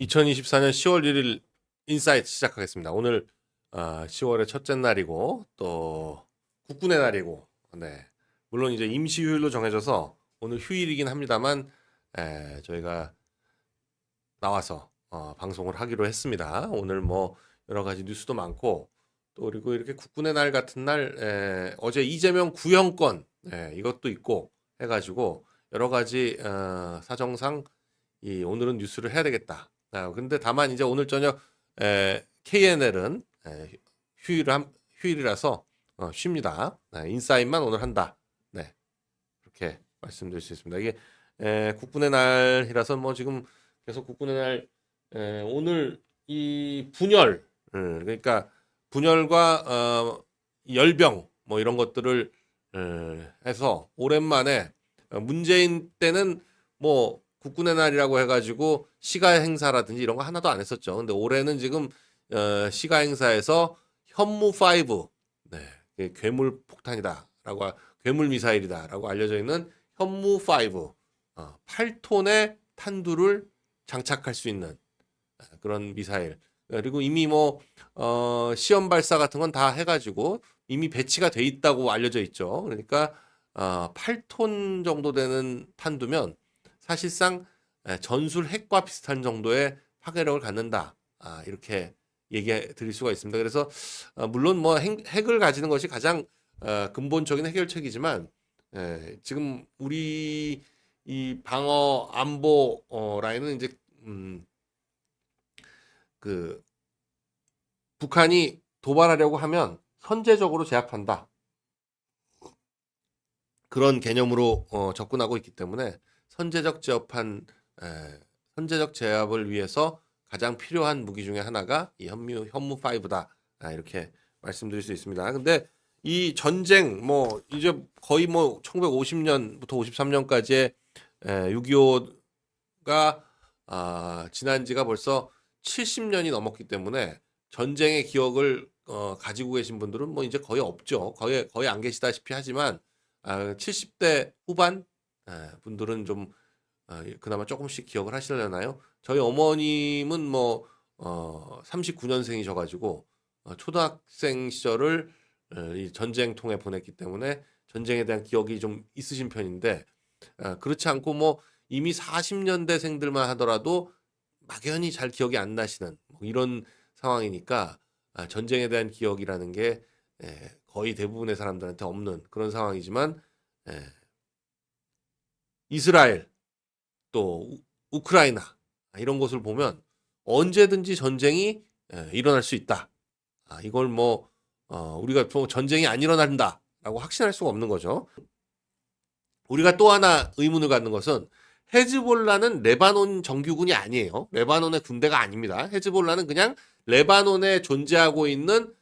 2024년 10월 1일 인사이트 시작하겠습니다. 오늘 10월의 첫째 날이고 또 국군의 날이고, 네, 물론 이제 임시 휴일로 정해져서 오늘 휴일이긴 합니다만 저희가 나와서 방송을 하기로 했습니다. 오늘 뭐 여러 가지 뉴스도 많고, 또 그리고 이렇게 국군의 날 같은 날 어제 이재명 구형권 이것도 있고 해가지고 여러 가지 사정상 오늘은 뉴스를 해야 되겠다. 근데 다만 이제 오늘 저녁 KNL은 휴일이라서 쉽니다. 인사이트만 오늘 한다. 네, 그렇게 말씀드릴 수 있습니다. 이게 국군의 날이라서 뭐 지금 계속 국군의 날 오늘 이 분열, 그러니까 분열과 열병 뭐 이런 것들을 해서 오랜만에 문재인 때는 뭐 국군의 날이라고 해가지고 시가 행사라든지 이런 거 하나도 안 했었죠. 근데 올해는 지금 시가 행사에서 현무 5, 네, 괴물 폭탄이다라고, 괴물 미사일이다라고 알려져 있는 현무 5, 8톤의 탄두를 장착할 수 있는 그런 미사일. 그리고 이미 뭐 시험 발사 같은 건 다 해가지고 이미 배치가 돼 있다고 알려져 있죠. 그러니까 8톤 정도 되는 탄두면 사실상 전술 핵과 비슷한 정도의 파괴력을 갖는다. 이렇게 얘기해 드릴 수가 있습니다. 그래서 물론 뭐 핵을 가지는 것이 가장 근본적인 해결책이지만 지금 우리 이 방어 안보 라인은 이제 그 북한이 도발하려고 하면 선제적으로 제압한다. 그런 개념으로 접근하고 있기 때문에 선제적 제압을 위해서 가장 필요한 무기 중에 하나가 이 현무 5다. 이렇게 말씀드릴 수 있습니다. 근데 이 전쟁 뭐 이제 거의 뭐 1950년부터 53년까지의 6.25가 지난 지가 벌써 70년이 넘었기 때문에 전쟁의 기억을 가지고 계신 분들은 뭐 이제 거의 없죠. 거의 안 계시다시피 하지만 70대 후반 분들은 좀 그나마 조금씩 기억을 하시려나요? 저희 어머님은 뭐 39년생이셔가지고 초등학생 시절을 이 전쟁통에 보냈기 때문에 전쟁에 대한 기억이 좀 있으신 편인데, 그렇지 않고 뭐 이미 40년대생들만 하더라도 막연히 잘 기억이 안 나시는 뭐 이런 상황이니까 전쟁에 대한 기억이라는 게 거의 대부분의 사람들한테 없는 그런 상황이지만, 이스라엘 또 우크라이나 이런 곳을 보면 언제든지 전쟁이 일어날 수 있다. 이걸 뭐 우리가 전쟁이 안 일어난다라고 확신할 수가 없는 거죠. 우리가 또 하나 의문을 갖는 것은 헤즈볼라는 레바논 정규군이 아니에요. 레바논의 군대가 아닙니다. 헤즈볼라는 그냥 레바논에 존재하고 있는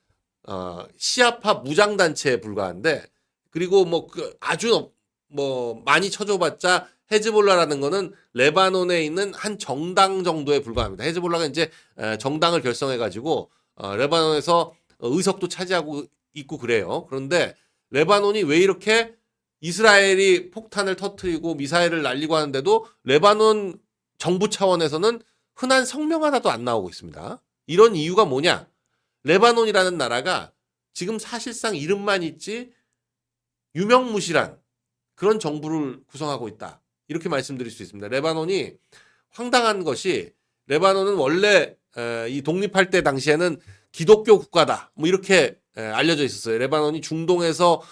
시아파 무장단체에 불과한데, 그리고 뭐 아주 뭐 많이 쳐줘봤자 헤즈볼라라는 거는 레바논에 있는 한 정당 정도에 불과합니다. 헤즈볼라가 이제 정당을 결성해가지고 레바논에서 의석도 차지하고 있고 그래요. 그런데 레바논이 왜 이렇게 이스라엘이 폭탄을 터뜨리고 미사일을 날리고 하는데도 레바논 정부 차원에서는 흔한 성명 하나도 안 나오고 있습니다. 이런 이유가 뭐냐? 레바논이라는 나라가 지금 사실상 이름만 있지 유명무실한 그런 정부를 구성하고 있다. 이렇게 말씀드릴 수 있습니다. 레바논이 황당한 것이, 레바논은 원래 이 독립할 때 당시에는 기독교 국가다. 뭐 이렇게 알려져 있었어요. 레바논이 중동에서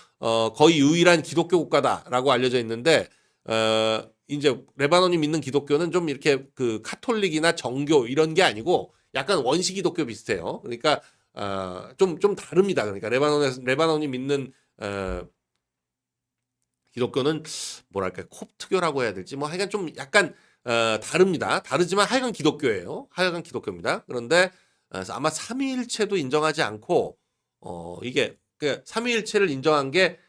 거의 유일한 기독교 국가다라고 알려져 있는데, 이제 레바논이 믿는 기독교는 좀 이렇게 그 카톨릭이나 정교 이런 게 아니고 약간 원시 기독교 비슷해요. 그러니까 좀 다릅니다. 그러니까 레바논이 믿는 기독교는 뭐랄까 콥트교라고 해야 될지 뭐 하여간 좀 약간 다릅니다. 다르지만 하여간 기독교예요. 하여간 기독교입니다. 그런데 아마 삼위일체도 인정하지 않고 이게 그 삼위일체를 인정한 게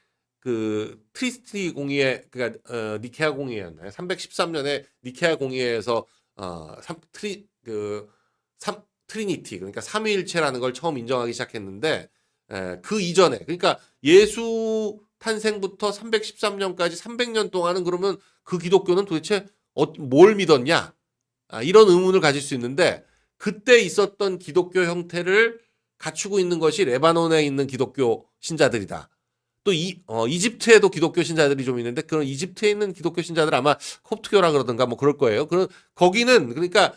그 트리스티 공의회, 그러니까 니케아 공의회였나요? 313년에 니케아 공의회에서 트리니티, 그러니까 삼위일체라는 걸 처음 인정하기 시작했는데, 그 이전에, 그러니까 예수 탄생부터 313년까지 300년 동안은 그러면 그 기독교는 도대체 뭘 믿었냐? 이런 의문을 가질 수 있는데 그때 있었던 기독교 형태를 갖추고 있는 것이 레바논에 있는 기독교 신자들이다. 또 이집트에도 기독교 신자들이 좀 있는데 그런 이집트에 있는 기독교 신자들 아마 콥트교라 그러던가 뭐 그럴 거예요. 거기는 그러니까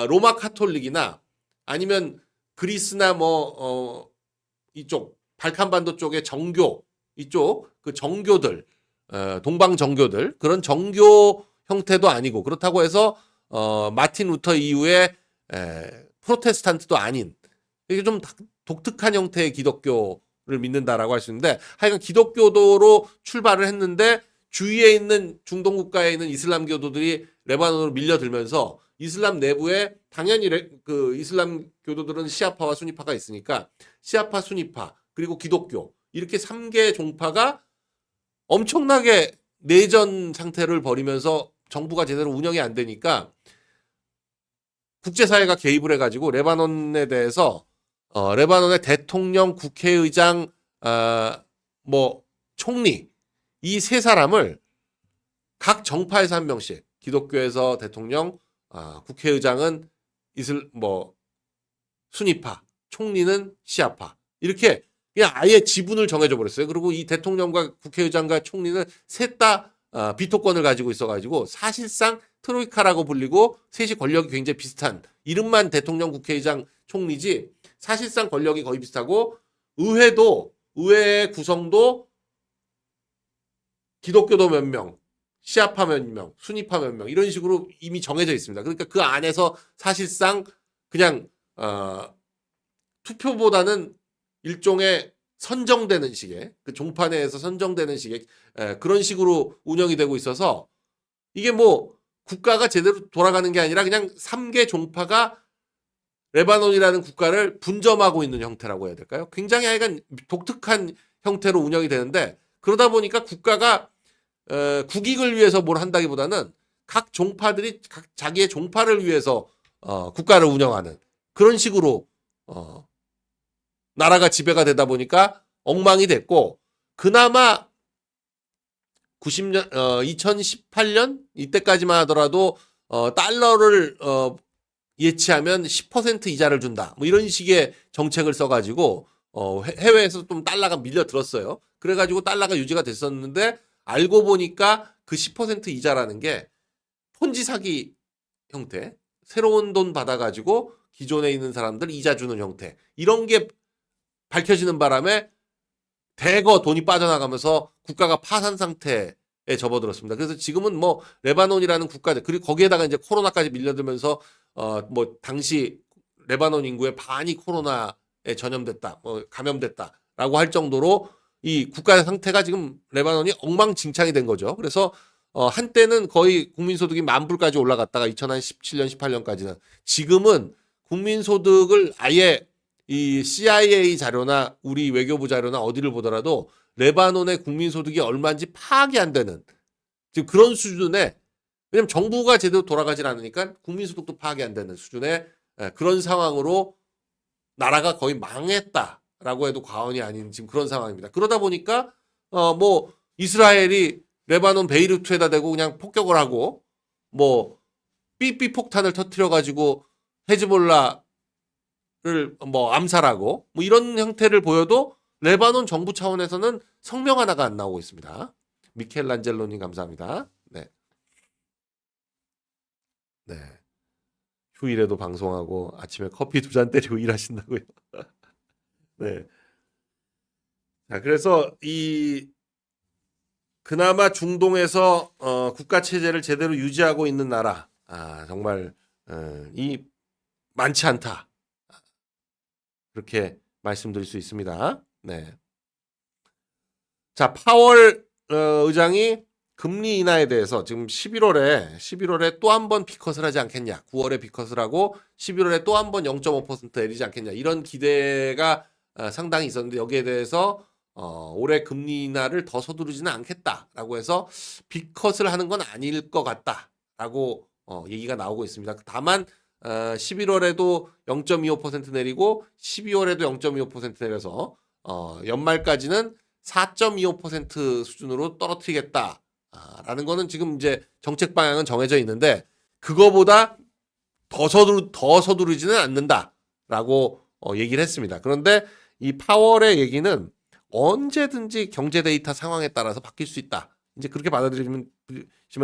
로마 카톨릭이나 아니면 그리스나 이쪽 발칸반도 쪽의 정교 이쪽 그 정교들 동방 정교들 그런 정교 형태도 아니고 그렇다고 해서 마틴 루터 이후에 프로테스탄트도 아닌 이게 좀 독특한 형태의 기독교를 믿는다라고 할 수 있는데 하여간 기독교도로 출발을 했는데 주위에 있는 중동 국가에 있는 이슬람 교도들이 레바논으로 밀려들면서 이슬람 내부에 당연히 그 이슬람 교도들은 시아파와 수니파가 있으니까 시아파, 수니파 그리고 기독교 이렇게 3개의 종파가 엄청나게 내전 상태를 벌이면서 정부가 제대로 운영이 안 되니까 국제사회가 개입을 해가지고 레바논에 대해서 레바논의 대통령, 국회의장, 총리 이 세 사람을 각 정파에서 한 명씩 기독교에서 대통령, 국회의장은 수니파, 총리는 시아파 이렇게 그냥 아예 지분을 정해줘 버렸어요. 그리고 이 대통령과 국회의장과 총리는 셋 다 비토권을 가지고 있어가지고 사실상 트로이카라고 불리고 셋이 권력이 굉장히 비슷한 이름만 대통령, 국회의장, 총리지 사실상 권력이 거의 비슷하고 의회의 구성도 기독교도 몇 명, 시아파 몇 명, 수니파 몇 명 이런 식으로 이미 정해져 있습니다. 그러니까 그 안에서 사실상 그냥 투표보다는 일종의 선정되는 식의 그 종파 내에서 선정되는 식의 그런 식으로 운영이 되고 있어서 이게 국가가 제대로 돌아가는 게 아니라 그냥 3개 종파가 레바논이라는 국가를 분점하고 있는 형태라고 해야 될까요? 굉장히 하여간 독특한 형태로 운영이 되는데 그러다 보니까 국가가 국익을 위해서 뭘 한다기보다는 각 종파들이 각 자기의 종파를 위해서 국가를 운영하는 그런 식으로 나라가 지배가 되다 보니까 엉망이 됐고 그나마 2018년 이때까지만 하더라도 달러를 예치하면 10% 이자를 준다. 이런 식의 정책을 써가지고 해외에서 좀 달러가 밀려 들었어요. 그래가지고 달러가 유지가 됐었는데 알고 보니까 그 10% 이자라는 게 폰지 사기 형태, 새로운 돈 받아가지고 기존에 있는 사람들 이자 주는 형태 이런 게 밝혀지는 바람에 대거 돈이 빠져나가면서 국가가 파산 상태에 접어들었습니다. 그래서 지금은 레바논이라는 국가들 그리고 거기에다가 이제 코로나까지 밀려들면서 당시 레바논 인구의 반이 코로나에 전염됐다, 감염됐다라고 할 정도로 이 국가의 상태가 지금 레바논이 엉망진창이 된 거죠. 그래서 한때는 거의 국민소득이 10,000불까지 올라갔다가 2017년, 18년까지는 지금은 국민소득을 아예 이 CIA 자료나 우리 외교부 자료나 어디를 보더라도 레바논의 국민소득이 얼마인지 파악이 안 되는 지금 그런 수준의 왜냐면 정부가 제대로 돌아가질 않으니까 국민소득도 파악이 안 되는 수준의 그런 상황으로 나라가 거의 망했다라고 해도 과언이 아닌 지금 그런 상황입니다. 그러다 보니까 이스라엘이 레바논 베이루트에다 대고 그냥 폭격을 하고 삐삐 폭탄을 터뜨려 가지고 헤즈볼라를 암살하고 이런 형태를 보여도 레바논 정부 차원에서는 성명 하나가 안 나오고 있습니다. 미켈란젤로님 감사합니다. 네. 네. 휴일에도 방송하고 아침에 커피 2잔 때리고 일하신다고요. 네. 자, 그래서 그나마 중동에서 국가 체제를 제대로 유지하고 있는 나라 정말 많지 않다. 그렇게 말씀드릴 수 있습니다. 네. 자, 파월 의장이 금리 인하에 대해서 지금 11월에 또 한 번 비컷을 하지 않겠냐. 9월에 비컷을 하고 11월에 또 한 번 0.5% 내리지 않겠냐. 이런 기대가 상당히 있었는데 여기에 대해서 올해 금리 인하를 더 서두르지는 않겠다라고 해서 비컷을 하는 건 아닐 것 같다라고 얘기가 나오고 있습니다. 다만 11월에도 0.25% 내리고 12월에도 0.25% 내려서 연말까지는 4.25% 수준으로 떨어뜨리겠다라는 거는 지금 이제 정책 방향은 정해져 있는데 그거보다 더 서두르지는 않는다라고 얘기를 했습니다. 그런데 이 파월의 얘기는 언제든지 경제 데이터 상황에 따라서 바뀔 수 있다. 이제 그렇게 받아들이시면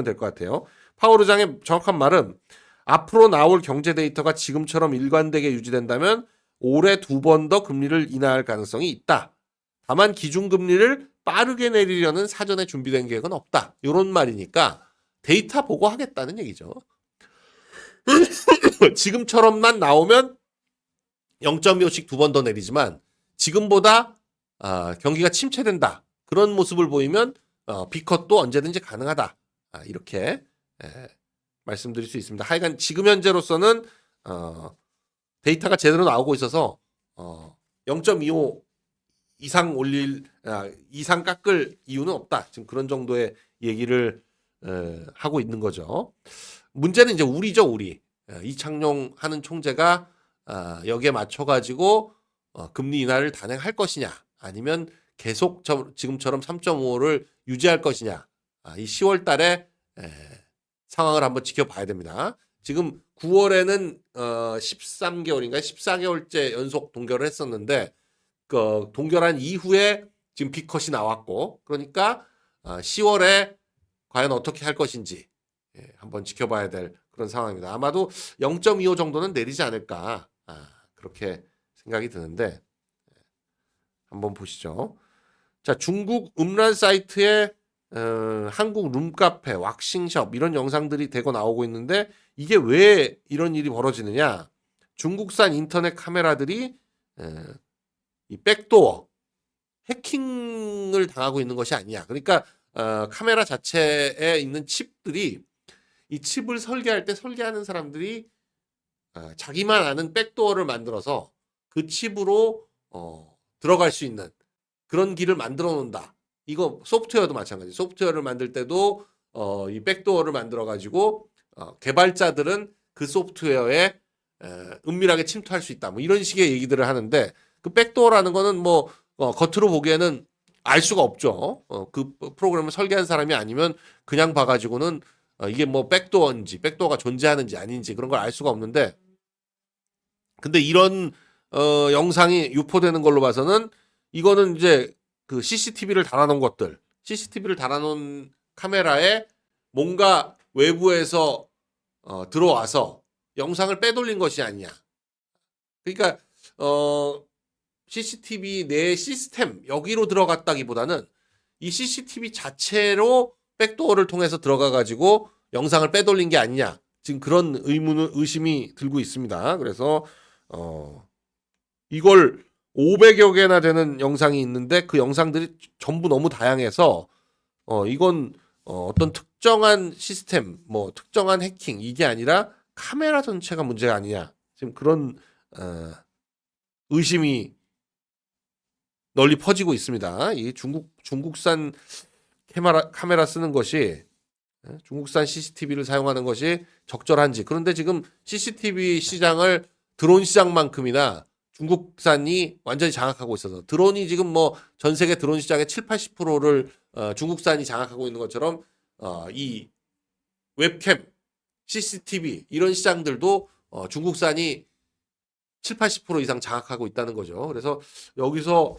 될 것 같아요. 파월 의장의 정확한 말은 앞으로 나올 경제 데이터가 지금처럼 일관되게 유지된다면 올해 2번 더 금리를 인하할 가능성이 있다. 다만 기준금리를 빠르게 내리려는 사전에 준비된 계획은 없다. 이런 말이니까 데이터 보고 하겠다는 얘기죠. 지금처럼만 나오면 0.25씩 2번 더 내리지만 지금보다 경기가 침체된다. 그런 모습을 보이면 B컷도 언제든지 가능하다. 이렇게 말씀드릴 수 있습니다. 하여간 지금 현재로서는 데이터가 제대로 나오고 있어서 0.25 이상 깎을 이유는 없다. 지금 그런 정도의 얘기를 하고 있는 거죠. 문제는 이제 우리죠, 우리. 이창용 하는 총재가 여기에 맞춰가지고 금리 인하를 단행할 것이냐, 아니면 계속 지금처럼 3.5를 유지할 것이냐. 이 10월 달에 상황을 한번 지켜봐야 됩니다. 지금 9월에는 13개월인가 14개월째 연속 동결을 했었는데 그 동결한 이후에 지금 B컷이 나왔고, 그러니까 10월에 과연 어떻게 할 것인지 한번 지켜봐야 될 그런 상황입니다. 아마도 0.25 정도는 내리지 않을까 그렇게 생각이 드는데 한번 보시죠. 자, 중국 음란 사이트에 한국 룸카페, 왁싱숍 이런 영상들이 대거 나오고 있는데 이게 왜 이런 일이 벌어지느냐? 중국산 인터넷 카메라들이 이 백도어 해킹을 당하고 있는 것이 아니냐. 그러니까 카메라 자체에 있는 칩들이 이 칩을 설계할 때 설계하는 사람들이 자기만 아는 백도어를 만들어서 그 칩으로 들어갈 수 있는 그런 길을 만들어 놓는다. 이거 소프트웨어도 마찬가지. 소프트웨어를 만들 때도 이 백도어를 만들어 가지고 개발자들은 그 소프트웨어에 은밀하게 침투할 수 있다. 뭐 이런 식의 얘기들을 하는데 그 백도어라는 거는 뭐 겉으로 보기에는 알 수가 없죠. 그 프로그램을 설계한 사람이 아니면 그냥 봐가지고는 이게 뭐 백도어인지 백도어가 존재하는지 아닌지 그런 걸 알 수가 없는데, 근데 이런 영상이 유포되는 걸로 봐서는 이거는 이제 그 CCTV를 달아놓은 것들, CCTV를 달아놓은 카메라에 뭔가 외부에서 들어와서 영상을 빼돌린 것이 아니냐. 그러니까 CCTV 내 시스템 여기로 들어갔다기보다는 이 CCTV 자체로 백도어를 통해서 들어가 가지고 영상을 빼돌린 게 아니냐. 지금 그런 의심이 들고 있습니다. 그래서 이걸 500여 개나 되는 영상이 있는데 그 영상들이 전부 너무 다양해서 이건 어떤 특정한 시스템, 뭐 특정한 해킹 이게 아니라 카메라 전체가 문제가 아니냐. 지금 그런 의심이 널리 퍼지고 있습니다. 이 중국산 카메라 쓰는 것이, 중국산 CCTV를 사용하는 것이 적절한지. 그런데 지금 CCTV 시장을 드론 시장만큼이나 중국산이 완전히 장악하고 있어서 드론이 지금 뭐 전 세계 드론 시장의 7, 80%를 중국산이 장악하고 있는 것처럼 이 웹캠, CCTV 이런 시장들도 중국산이 7, 80% 이상 장악하고 있다는 거죠. 그래서 여기서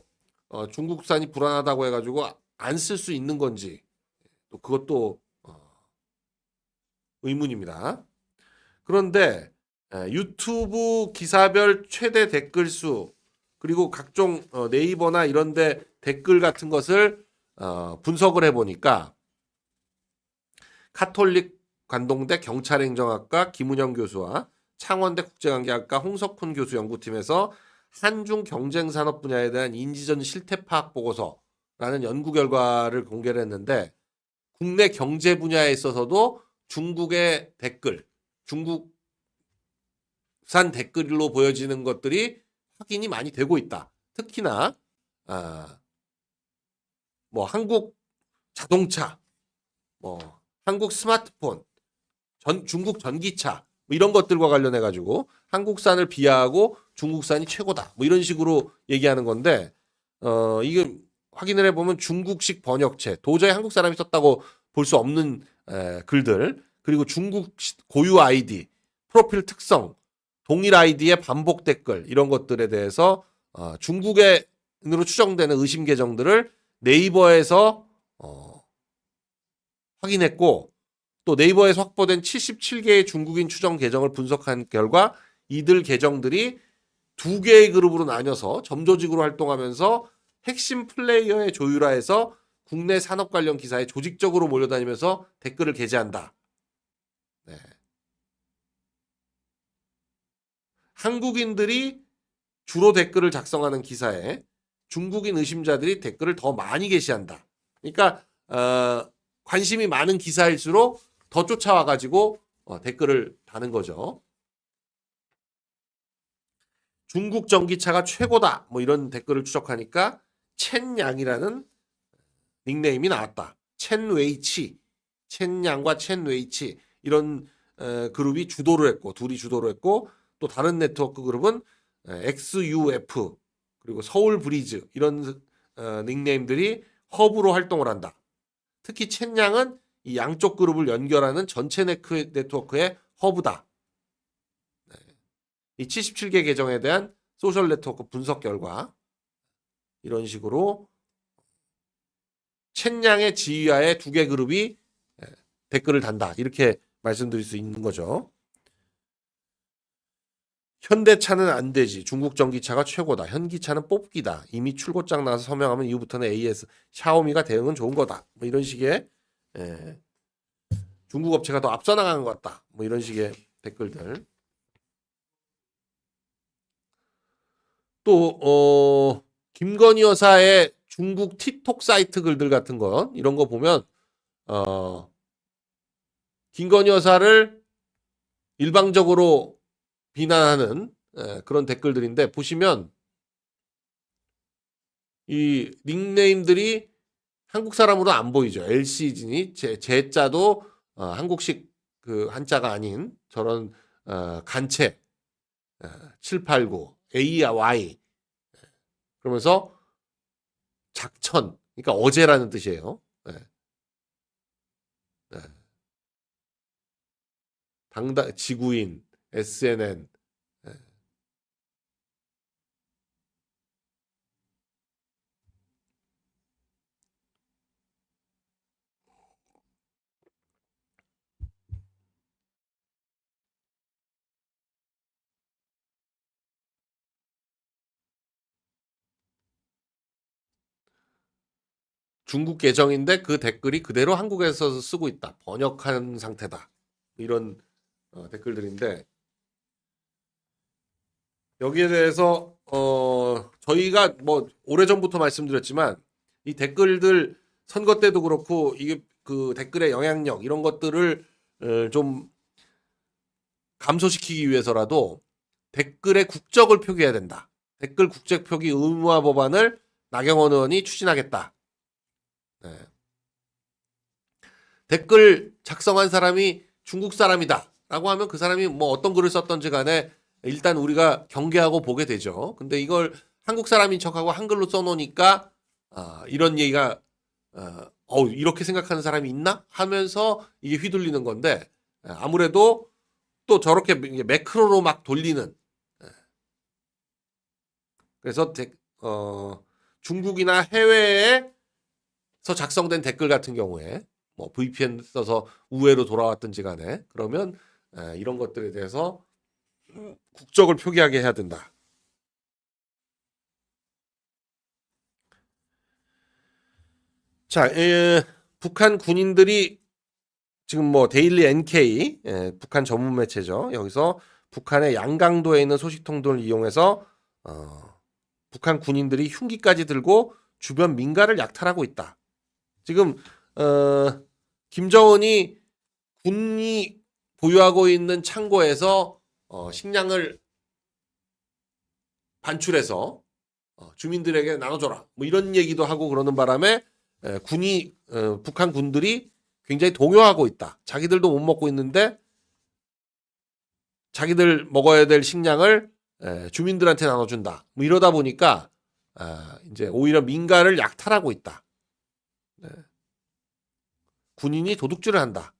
중국산이 불안하다고 해가지고 안 쓸 수 있는 건지 또 그것도 의문입니다. 그런데 유튜브 기사별 최대 댓글 수 그리고 각종 네이버나 이런데 댓글 같은 것을 분석을 해보니까 카톨릭 관동대 경찰행정학과 김은영 교수와 창원대 국제관계학과 홍석훈 교수 연구팀에서 한중 경쟁산업 분야에 대한 인지전 실태 파악 보고서라는 연구 결과를 공개를 했는데, 국내 경제 분야에 있어서도 중국의 댓글, 중국산 댓글로 보여지는 것들이 확인이 많이 되고 있다. 특히나 뭐 한국 자동차, 뭐 한국 스마트폰, 중국 전기차 뭐 이런 것들과 관련해 가지고 한국산을 비하하고 중국산이 최고다. 뭐 이런 식으로 얘기하는 건데 이게 확인을 해보면 중국식 번역체, 도저히 한국 사람이 썼다고 볼 수 없는 글들, 그리고 중국 고유 아이디, 프로필 특성, 동일 아이디의 반복 댓글 이런 것들에 대해서 중국인으로 추정되는 의심 계정들을 네이버에서 확인했고 또 네이버에서 확보된 77개의 중국인 추정 계정을 분석한 결과 이들 계정들이 2개의 그룹으로 나뉘어서 점조직으로 활동하면서 핵심 플레이어의 조율하에서 국내 산업 관련 기사에 조직적으로 몰려다니면서 댓글을 게재한다. 네. 한국인들이 주로 댓글을 작성하는 기사에 중국인 의심자들이 댓글을 더 많이 게시한다. 그러니까 관심이 많은 기사일수록 더 쫓아와가지고 댓글을 다는 거죠. 중국 전기차가 최고다. 뭐 이런 댓글을 추적하니까 첸양이라는 닉네임이 나왔다. 첸웨이치, 첸양과 첸웨이치 이런 그룹이 주도를 했고 둘이 주도를 했고 또 다른 네트워크 그룹은 XUF 그리고 서울브리즈 이런 닉네임들이 허브로 활동을 한다. 특히 첸양은 이 양쪽 그룹을 연결하는 전체 네트워크의 허브다. 이 77개 계정에 대한 소셜 네트워크 분석 결과 이런 식으로 첸양의 지휘하에 2개 그룹이 댓글을 단다. 이렇게 말씀드릴 수 있는 거죠. 현대차는 안 되지. 중국 전기차가 최고다. 현기차는 뽑기다. 이미 출고장 나서 서명하면 이후부터는 AS, 샤오미가 대응은 좋은 거다. 뭐 이런 식의 중국 업체가 더 앞서 나가는 것 같다. 뭐 이런 식의 댓글들. 또 김건희 여사의 중국 틱톡 사이트 글들 같은 거 이런 거 보면 김건희 여사를 일방적으로 비난하는 그런 댓글들인데 보시면 이 닉네임들이 한국 사람으로 안 보이죠. LC진이 제자도 한국식 그 한자가 아닌 저런 간체 789 AY 그러면서 작천 그러니까 어제라는 뜻이에요. 당당 지구인 SNN 중국 계정인데 그 댓글이 그대로 한국에서 쓰고 있다. 번역한 상태다. 이런 댓글들인데 여기에 대해서 저희가 뭐 오래전부터 말씀드렸지만 이 댓글들 선거 때도 그렇고 이게 그 댓글의 영향력 이런 것들을 좀 감소시키기 위해서라도 댓글의 국적을 표기해야 된다. 댓글 국적 표기 의무화 법안을 나경원 의원이 추진하겠다. 네. 댓글 작성한 사람이 중국 사람이다 라고 하면 그 사람이 뭐 어떤 글을 썼던지 간에 일단 우리가 경계하고 보게 되죠. 근데 이걸 한국 사람인 척하고 한글로 써놓으니까 이런 얘기가 이렇게 생각하는 사람이 있나 하면서 이게 휘둘리는 건데 아무래도 또 저렇게 매크로로 막 돌리는 그래서 중국이나 해외에서 작성된 댓글 같은 경우에 뭐 VPN 써서 우회로 돌아왔든지 간에 그러면 이런 것들에 대해서 국적을 표기하게 해야 된다. 자, 북한 군인들이 지금 뭐 데일리 NK 북한 전문 매체죠. 여기서 북한의 양강도에 있는 소식통들을 이용해서 북한 군인들이 흉기까지 들고 주변 민가를 약탈하고 있다. 지금 김정은이 군이 보유하고 있는 창고에서 식량을 반출해서 주민들에게 나눠줘라. 뭐 이런 얘기도 하고 그러는 바람에 북한 군들이 굉장히 동요하고 있다. 자기들도 못 먹고 있는데 자기들 먹어야 될 식량을 주민들한테 나눠준다. 뭐 이러다 보니까 이제 오히려 민가를 약탈하고 있다. 군인이 도둑질을 한다.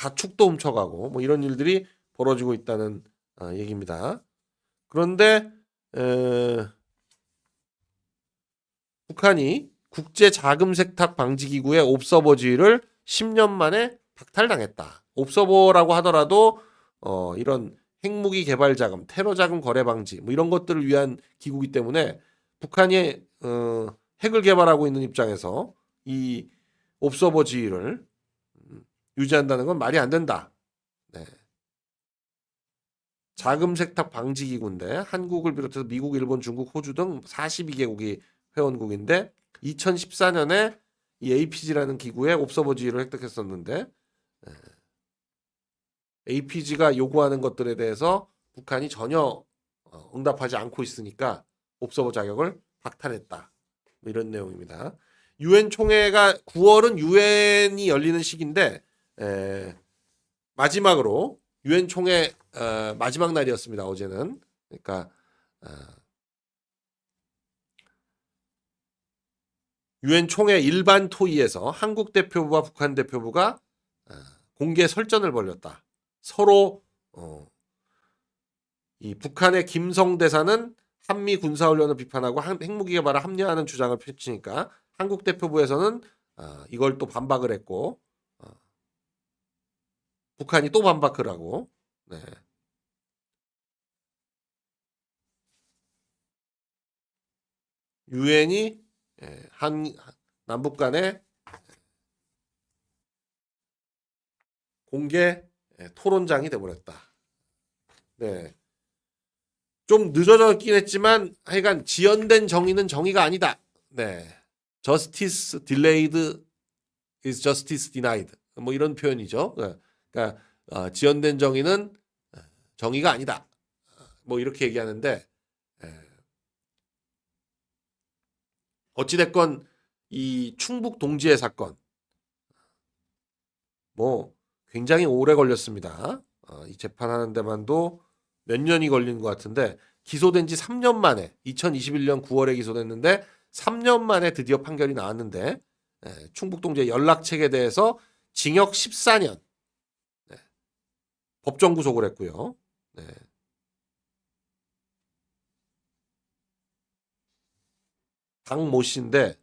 가축도 훔쳐가고 뭐 이런 일들이 벌어지고 있다는 얘기입니다. 그런데 북한이 국제 자금 세탁 방지 기구의 옵서버 지위를 10년 만에 박탈당했다. 옵서버라고 하더라도 이런 핵무기 개발 자금, 테러 자금 거래 방지 뭐 이런 것들을 위한 기구이기 때문에 북한이 핵을 개발하고 있는 입장에서 이 옵서버 지위를 유지한다는 건 말이 안 된다. 네. 자금 세탁 방지 기구인데 한국을 비롯해서 미국, 일본, 중국, 호주 등 42개국이 회원국인데 2014년에 이 APG라는 기구의 옵서버 지위를 획득했었는데 APG가 요구하는 것들에 대해서 북한이 전혀 응답하지 않고 있으니까 옵서버 자격을 박탈했다. 뭐 이런 내용입니다. 유엔 총회가 9월은 유엔이 열리는 시기인데 마지막으로 유엔 총회 마지막 날이었습니다. 어제는. 그러니까 유엔 총회 일반 토의에서 한국 대표부와 북한 대표부가 공개 설전을 벌였다. 서로 이 북한의 김성 대사는 한미 군사훈련을 비판하고 핵무기 개발에 합리화하는 주장을 펼치니까 한국 대표부에서는 이걸 또 반박을 했고 북한이 또 반박을 하고 네. 유엔이 한 남북 간의 공개 토론장이 되어버렸다. 네. 좀 늦어졌긴 했지만 하여간 지연된 정의는 정의가 아니다. 네. Justice delayed is justice denied. 뭐 이런 표현이죠. 그러니까 지연된 정의는 정의가 아니다. 뭐 이렇게 얘기하는데 어찌됐건 이 충북 동지의 사건 뭐 굉장히 오래 걸렸습니다. 이 재판하는 데만도 몇 년이 걸린 것 같은데 기소된 지 3년 만에 2021년 9월에 기소됐는데 3년 만에 드디어 판결이 나왔는데 충북 동지의 연락책에 대해서 징역 14년 법정 구속을 했고요. 네. 박모 씨인데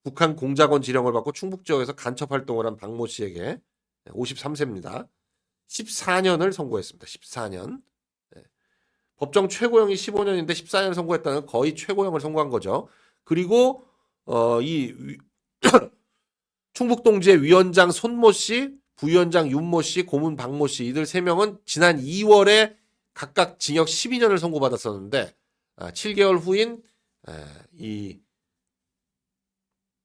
북한 공작원 지령을 받고 충북 지역에서 간첩 활동을 한 박모 씨에게 53세입니다. 14년을 선고했습니다. 14년. 네. 법정 최고형이 15년인데 14년 선고했다는 거의 최고형을 선고한 거죠. 그리고 이 충북 동지의 위원장 손모 씨, 부위원장 윤모 씨, 고문 박모 씨 이들 3명은 지난 2월에 각각 징역 12년을 선고받았었는데 7개월 후인 이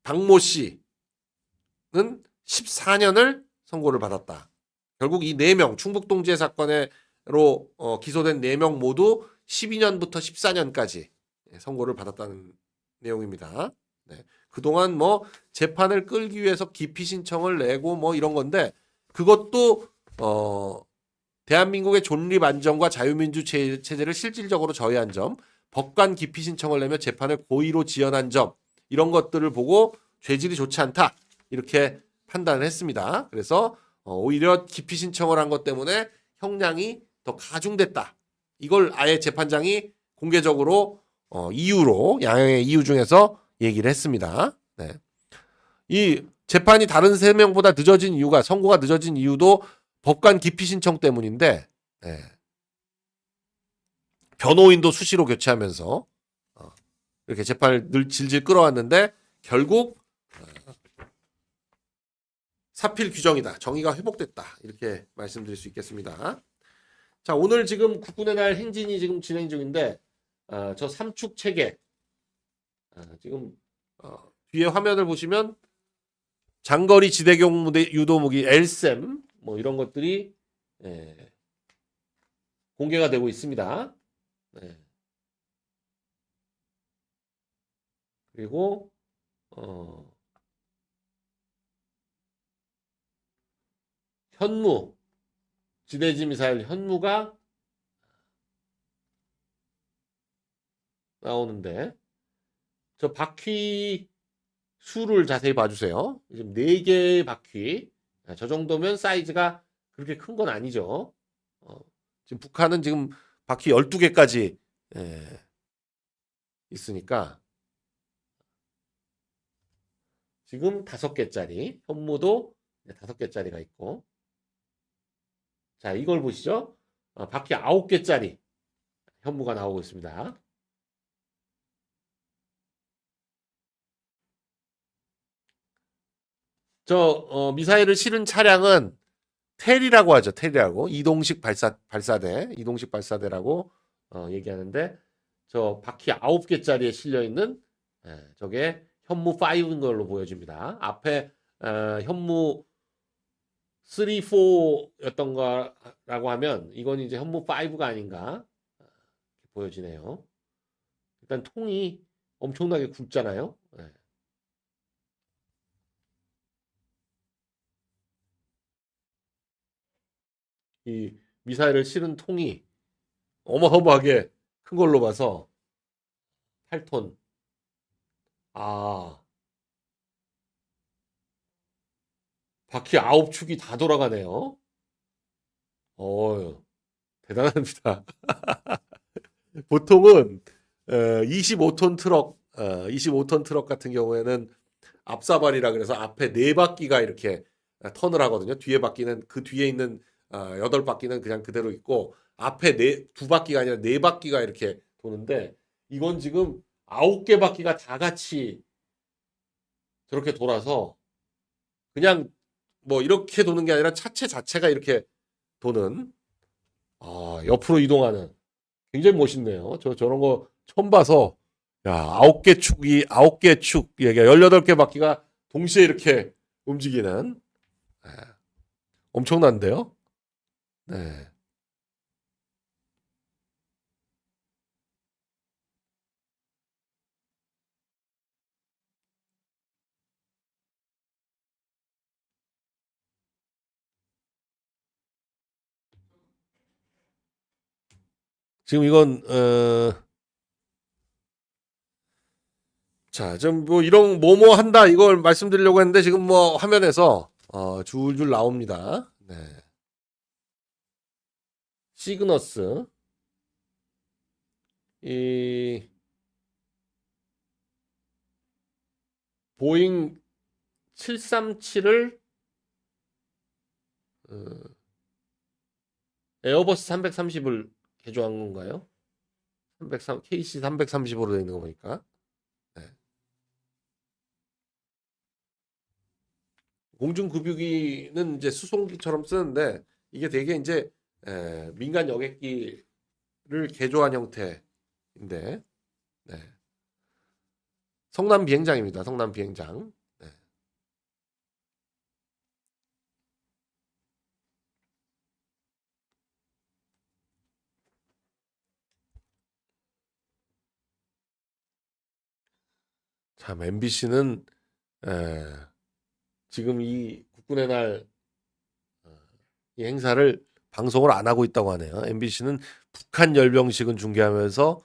박모 씨는 14년을 선고를 받았다. 결국 이 4명 충북 동지의 사건으로 기소된 4명 모두 12년부터 14년까지 선고를 받았다는 내용입니다. 네. 그동안 뭐 재판을 끌기 위해서 기피 신청을 내고 뭐 이런 건데 그것도 대한민국의 존립 안정과 자유민주 체제를 실질적으로 저해한 점, 법관 기피 신청을 내며 재판을 고의로 지연한 점 이런 것들을 보고 죄질이 좋지 않다 이렇게 판단을 했습니다. 그래서 오히려 기피 신청을 한 것 때문에 형량이 더 가중됐다. 이걸 아예 재판장이 공개적으로 이유로 양형의 이유 중에서 얘기를 했습니다. 네. 이 재판이 다른 3명보다 늦어진 이유가 선고가 늦어진 이유도 법관 기피 신청 때문인데 변호인도 수시로 교체하면서 이렇게 재판을 늘 질질 끌어왔는데 결국 사필 규정이다. 정의가 회복됐다. 이렇게 말씀드릴 수 있겠습니다. 자, 오늘 지금 국군의 날 행진이 지금 진행 중인데 저 삼축 체계 지금 뒤에 화면을 보시면 장거리 지대공 유도무기 LSAM 뭐 이런 것들이 공개가 되고 있습니다. 그리고 현무 지대지 미사일 현무가 나오는데 저 바퀴 수를 자세히 봐주세요. 지금 4개의 바퀴 저 정도면 사이즈가 그렇게 큰 건 아니죠. 어, 지금 북한은 지금 바퀴 12개까지 있으니까 지금 5개짜리 현무도 5개짜리가 있고 자 이걸 보시죠. 바퀴 9개짜리 현무가 나오고 있습니다. 미사일을 실은 차량은 텔이라고 하죠. 텔이라고 이동식 발사대라고 얘기하는데 저 바퀴 9개짜리에 실려 있는 저게 현무 5인 걸로 보여집니다. 앞에 현무 3, 4였던 거라고 하면 이건 이제 현무 5가 아닌가 보여지네요. 일단 통이 엄청나게 굵잖아요. 이 미사일을 실은 통이 어마어마하게 큰 걸로 봐서 8톤. 아, 바퀴 9축이 다 돌아가네요. 어, 대단합니다. 보통은 25톤 트럭, 25톤 트럭 같은 경우에는 앞사발이라 그래서 앞에 네 바퀴가 이렇게 턴을 하거든요. 뒤에 바퀴는 그 뒤에 있는 8바퀴는 그냥 그대로 있고 앞에 두 바퀴가 아니라 네 바퀴가 이렇게 도는데 이건 지금 9개 바퀴가 다 같이 저렇게 돌아서 그냥 뭐 이렇게 도는 게 아니라 차체 자체가 이렇게 도는 옆으로 이동하는 굉장히 멋있네요. 저런 거 처음 봐서 야, 9개 축, 이게 18개 바퀴가 동시에 이렇게 움직이는 예, 엄청난데요. 네. 지금 이건 자, 좀 뭐 이런 뭐뭐 한다 이걸 말씀드리려고 했는데 지금 뭐 화면에서 줄줄 나옵니다. 네. 시그너스 이 보잉 737을 에어버스 330을 개조한 건가요? 303 KC 330으로 되어 있는 거 보니까 네. 공중급유기는 이제 수송기처럼 쓰는데 이게 되게 이제 민간 여객기를 개조한 형태인데 네. 성남 비행장입니다. 성남 비행장. 네. 참 MBC는 지금 이 국군의 날 이 행사를 방송을 안 하고 있다고 하네요. MBC는 북한 열병식은 중계하면서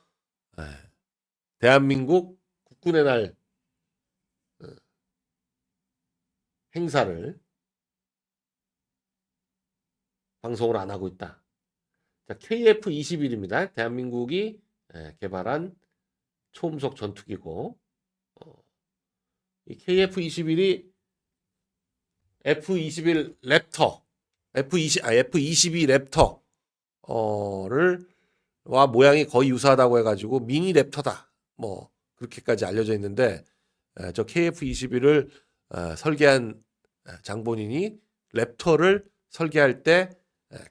에, 대한민국 국군의 날 행사를 방송을 안 하고 있다. 자, KF-21입니다. 대한민국이 개발한 초음속 전투기고 이 KF-21이 F-21 랩터 F-22 랩터를 와 모양이 거의 유사하다고 해가지고 미니 랩터다. 뭐 그렇게까지 알려져 있는데 저 KF-21을 설계한 장본인이 랩터를 설계할 때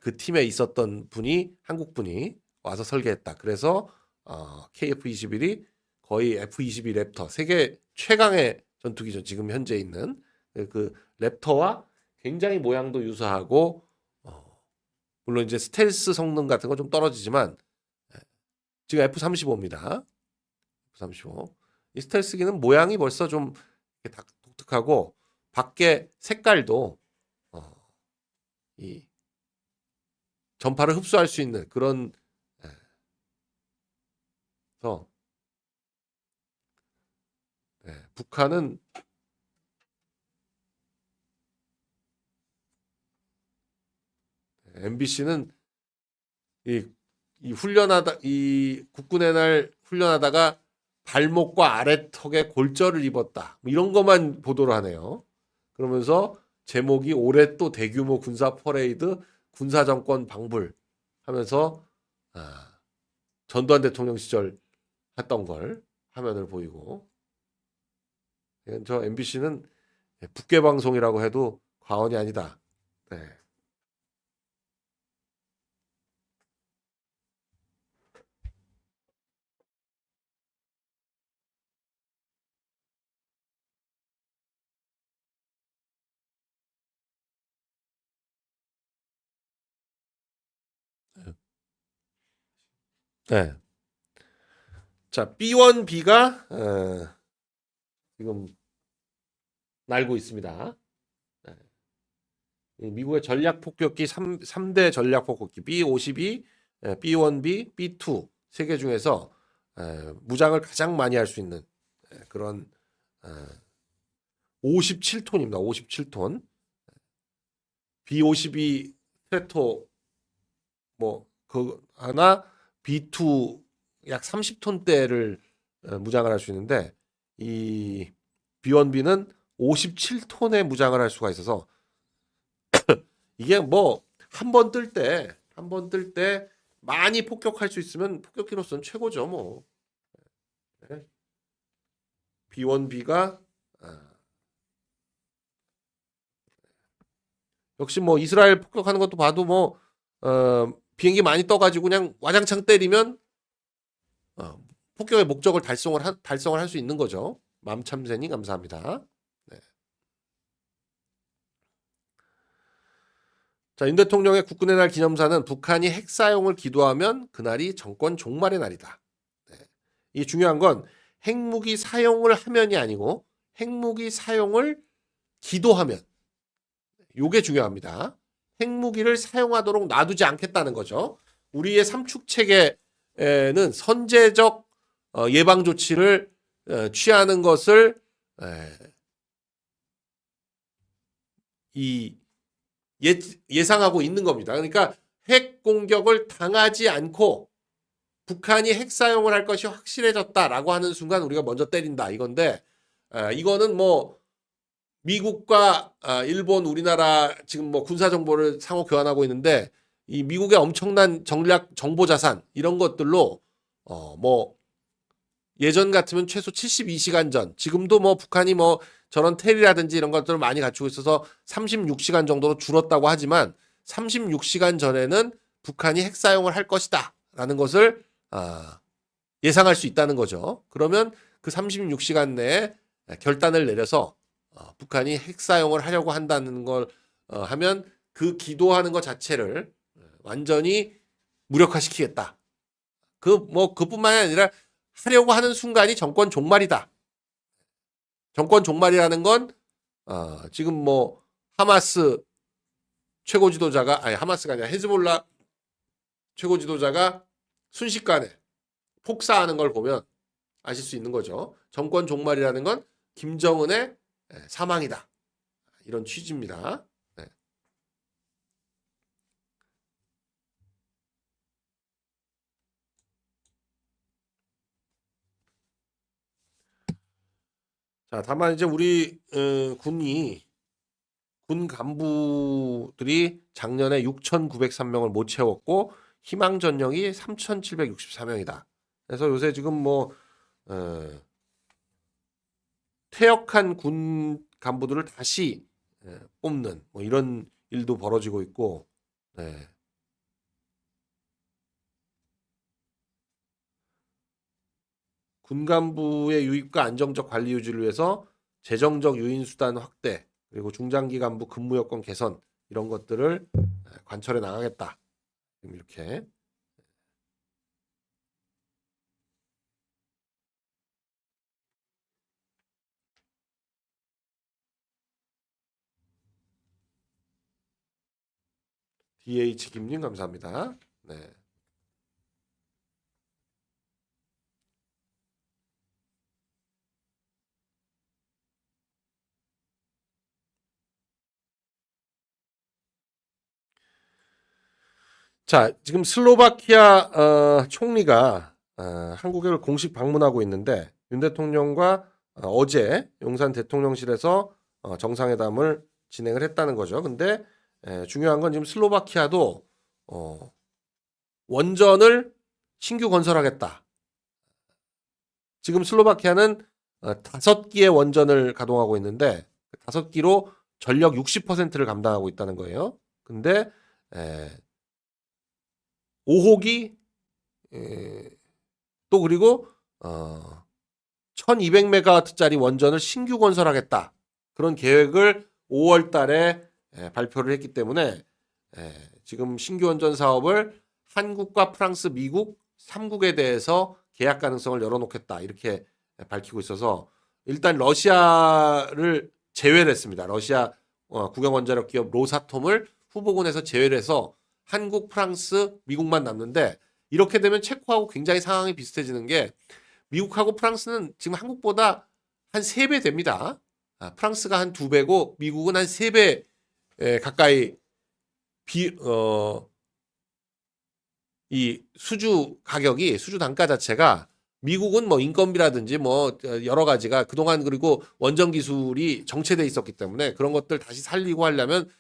그 팀에 있었던 분이 한국 분이 와서 설계했다. 그래서 KF-21이 거의 F-22 랩터 세계 최강의 전투기죠. 지금 현재 있는 그 랩터와 굉장히 모양도 유사하고 물론 이제 스텔스 성능 같은 거 좀 떨어지지만 지금 F-35입니다. F-35. 이 스텔스기는 모양이 벌써 좀 독특하고 밖에 색깔도 이 전파를 흡수할 수 있는 그런 그래서 북한은 MBC는 이 국군의 날 훈련하다가 발목과 아래턱에 골절을 입었다. 뭐 이런 것만 보도를 하네요. 그러면서 제목이 올해 또 대규모 군사 퍼레이드 군사정권 방불 하면서 전두환 대통령 시절 했던 걸 화면을 보이고, 저 MBC는 북괴 방송이라고 해도 과언이 아니다. 네. 네. 자, B1B가 지금 날고 있습니다. 네. 미국의 전략 폭격기 3대 전략 폭격기 B-52, B-1B, B-2 세 개 중에서 무장을 가장 많이 할 수 있는 그런 57톤입니다. 57톤. B-52 스트레토 그 하나, B2 약 30톤대를 무장을 할 수 있는데, 이 B1B는 57톤의 무장을 할 수가 있어서 이게 뭐 한 번 뜰 때 많이 폭격할 수 있으면 폭격기로서는 최고죠. 뭐 B1B가 역시 뭐 이스라엘 폭격하는 것도 봐도 뭐 비행기 많이 떠가지고 그냥 와장창 때리면 폭격의 목적을 달성을 할 수 있는 거죠. 맘참새님 감사합니다. 네. 자, 윤 대통령의 국군의 날 기념사는 북한이 핵 사용을 기도하면 그날이 정권 종말의 날이다. 네. 이 중요한 건 핵무기 사용을 하면이 아니고 핵무기 사용을 기도하면, 요게 중요합니다. 핵무기를 사용하도록 놔두지 않겠다는 거죠. 우리의 삼축 체계는 선제적 예방 조치를 취하는 것을 예상하고 있는 겁니다. 그러니까 핵 공격을 당하지 않고 북한이 핵 사용을 할 것이 확실해졌다라고 하는 순간 우리가 먼저 때린다 이건데, 이거는 뭐 미국과 일본, 우리나라 지금 뭐 군사 정보를 상호 교환하고 있는데, 이 미국의 엄청난 전략 정보 자산 이런 것들로 뭐 예전 같으면 최소 72시간 전, 지금도 뭐 북한이 뭐 저런 텔이라든지 이런 것들을 많이 갖추고 있어서 36시간 정도로 줄었다고 하지만 36시간 전에는 북한이 핵 사용을 할 것이다 라는 것을 예상할 수 있다는 거죠. 그러면 그 36시간 내에 결단을 내려서 북한이 핵 사용을 하려고 한다는 걸 하면 그 기도하는 것 자체를 완전히 무력화시키겠다. 그뿐만이 아니라 하려고 하는 순간이 정권 종말이다. 정권 종말이라는 건 지금 뭐 하마스 최고 지도자가, 아니 하마스가 아니라 헤즈볼라 최고 지도자가 순식간에 폭사하는 걸 보면 아실 수 있는 거죠. 정권 종말이라는 건 김정은의 사망이다. 이런 취지입니다. 네. 자, 다만 이제 우리 군 간부들이 작년에 6,903명을 못 채웠고 희망 전역이 3,764명이다. 그래서 요새 지금 뭐 퇴역한 군 간부들을 다시 뽑는 뭐 이런 일도 벌어지고 있고, 네. 군 간부의 유입과 안정적 관리 유지를 위해서 재정적 유인 수단 확대, 그리고 중장기 간부 근무 여건 개선 이런 것들을 관철해 나가겠다. 이렇게. DH 김님 감사합니다. 네. 자, 지금 슬로바키아 총리가 한국을 공식 방문하고 있는데 윤 대통령과 어제 용산 대통령실에서 정상회담을 진행을 했다는 거죠. 근데 중요한 건 지금 슬로바키아도 원전을 신규 건설하겠다. 지금 슬로바키아는 5기의 원전을 가동하고 있는데 5기로 전력 60%를 감당하고 있다는 거예요. 근데 5호기 또 그리고 1200메가와트짜리 원전을 신규 건설하겠다. 그런 계획을 5월 달에 발표를 했기 때문에 지금 신규 원전 사업을 한국과 프랑스, 미국 3국에 대해서 계약 가능성을 열어놓겠다. 이렇게 밝히고 있어서 일단 러시아를 제외를 했습니다. 러시아 국영원자력 기업 로사톰을 후보군에서 제외를 해서 한국, 프랑스, 미국만 남는데 이렇게 되면 체코하고 굉장히 상황이 비슷해지는 게 미국하고 프랑스는 지금 한국보다 한 3배 됩니다. 프랑스가 한 2배고 미국은 한 3배 가까이 이 수주 가격이 수주 단가 자체가 미국은 뭐 인건비라든지 뭐 여러 가지가 그동안 그리고 원전 기술이 정체돼 있었기 때문에 그런 것들 다시 살리고 하려면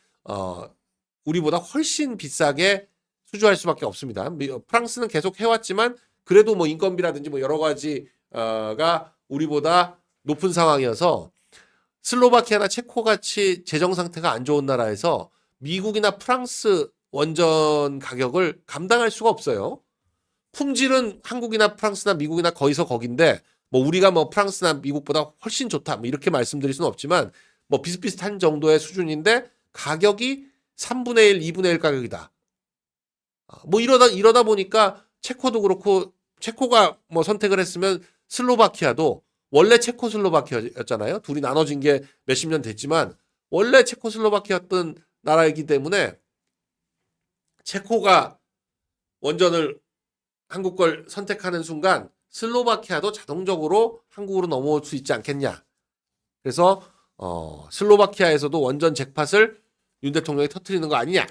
우리보다 훨씬 비싸게 수주할 수밖에 없습니다. 프랑스는 계속 해왔지만 그래도 뭐 인건비라든지 뭐 여러 가지가 우리보다 높은 상황이어서 슬로바키아나 체코 같이 재정 상태가 안 좋은 나라에서 미국이나 프랑스 원전 가격을 감당할 수가 없어요. 품질은 한국이나 프랑스나 미국이나 거기서 거긴데 뭐 우리가 뭐 프랑스나 미국보다 훨씬 좋다 뭐 이렇게 말씀드릴 수는 없지만 뭐 비슷비슷한 정도의 수준인데 가격이 3분의 1, 2분의 1 가격이다. 뭐 이러다 보니까 체코도 그렇고 체코가 뭐 선택을 했으면 슬로바키아도 원래 체코슬로바키아였잖아요. 둘이 나눠진 게 몇십 년 됐지만 원래 체코슬로바키아였던 나라이기 때문에 체코가 원전을 한국 걸 선택하는 순간 슬로바키아도 자동적으로 한국으로 넘어올 수 있지 않겠냐. 그래서 슬로바키아에서도 원전 잭팟을 윤 대통령이 터뜨리는 거 아니냐.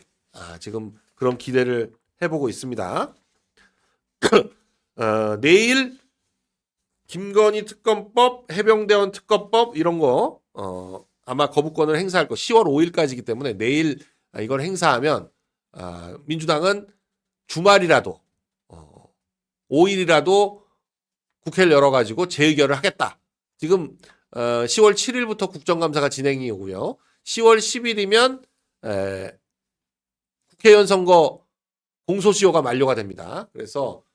지금 그런 기대를 해보고 있습니다. 내일 김건희 특검법, 해병대원 특검법 이런 거 아마 거부권을 행사할 거 10월 5일까지이기 때문에 내일 이걸 행사하면 민주당은 주말이라도 5일이라도 국회를 열어가지고 재의결을 하겠다. 지금 10월 7일부터 국정감사가 진행이 오고요. 10월 10일이면 국회의원 선거 공소시효가 만료가 됩니다. 그래서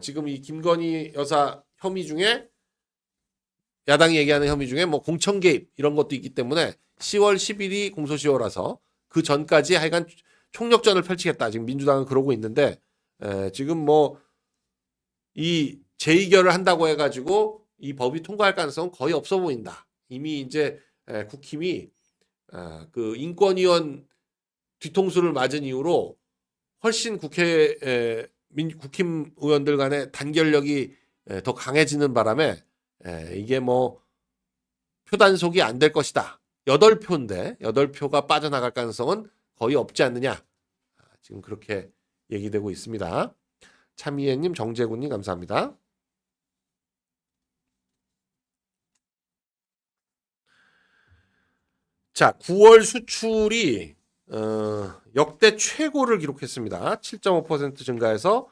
지금 이 김건희 여사 혐의 중에 야당이 얘기하는 혐의 중에 뭐 공천 개입 이런 것도 있기 때문에 10월 10일이 공소시효라서 그 전까지 하여간 총력전을 펼치겠다. 지금 민주당은 그러고 있는데 지금 뭐 이 재의결을 한다고 해가지고 이 법이 통과할 가능성은 거의 없어 보인다. 이미 이제 국힘이 그 인권위원 뒤통수를 맞은 이후로 훨씬 국힘 의원들 간의 단결력이 더 강해지는 바람에 이게 뭐 표단속이 안 될 것이다. 8표인데 8표가 빠져나갈 가능성은 거의 없지 않느냐. 지금 그렇게 얘기되고 있습니다. 참이해님, 정재군님 감사합니다. 자, 9월 수출이 역대 최고를 기록했습니다. 7.5% 증가해서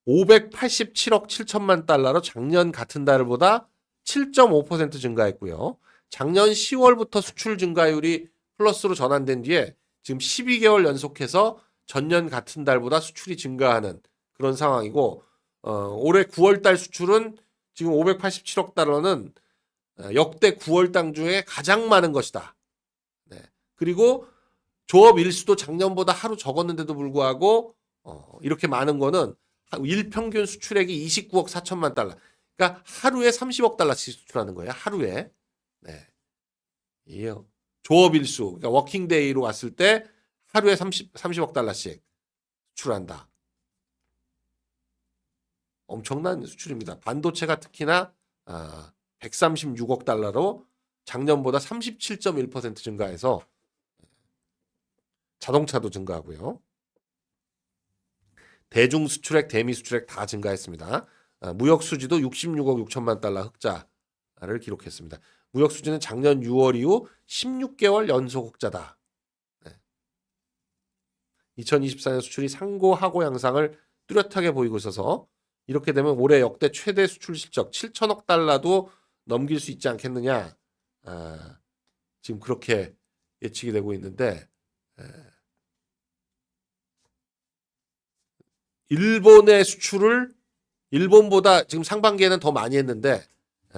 587억 7천만 달러로 작년 같은 달보다 7.5% 증가했고요. 작년 10월부터 수출 증가율이 플러스로 전환된 뒤에 지금 12개월 연속해서 전년 같은 달보다 수출이 증가하는 그런 상황이고 올해 9월 달 수출은 지금 587억 달러는 역대 9월 달 중에 가장 많은 것이다. 네. 그리고 조업 일수도 작년보다 하루 적었는데도 불구하고 이렇게 많은 거는 일평균 수출액이 29억 4천만 달러. 그러니까 하루에 30억 달러씩 수출하는 거예요. 하루에. 네. 이에요. 조업 일수. 그러니까 워킹데이로 왔을 때 하루에 30억 달러씩 수출한다. 엄청난 수출입니다. 반도체가 특히나 136억 달러로 작년보다 37.1% 증가해서 자동차도 증가하고요. 대중 수출액, 대미 수출액 다 증가했습니다. 무역 수지도 66억 6천만 달러 흑자를 기록했습니다. 무역 수지는 작년 6월 이후 16개월 연속 흑자다. 2024년 수출이 상고 하고 양상을 뚜렷하게 보이고 있어서 이렇게 되면 올해 역대 최대 수출 실적 7천억 달러도 넘길 수 있지 않겠느냐. 지금 그렇게 예측이 되고 있는데 일본의 수출을 일본보다 지금 상반기에는 더 많이 했는데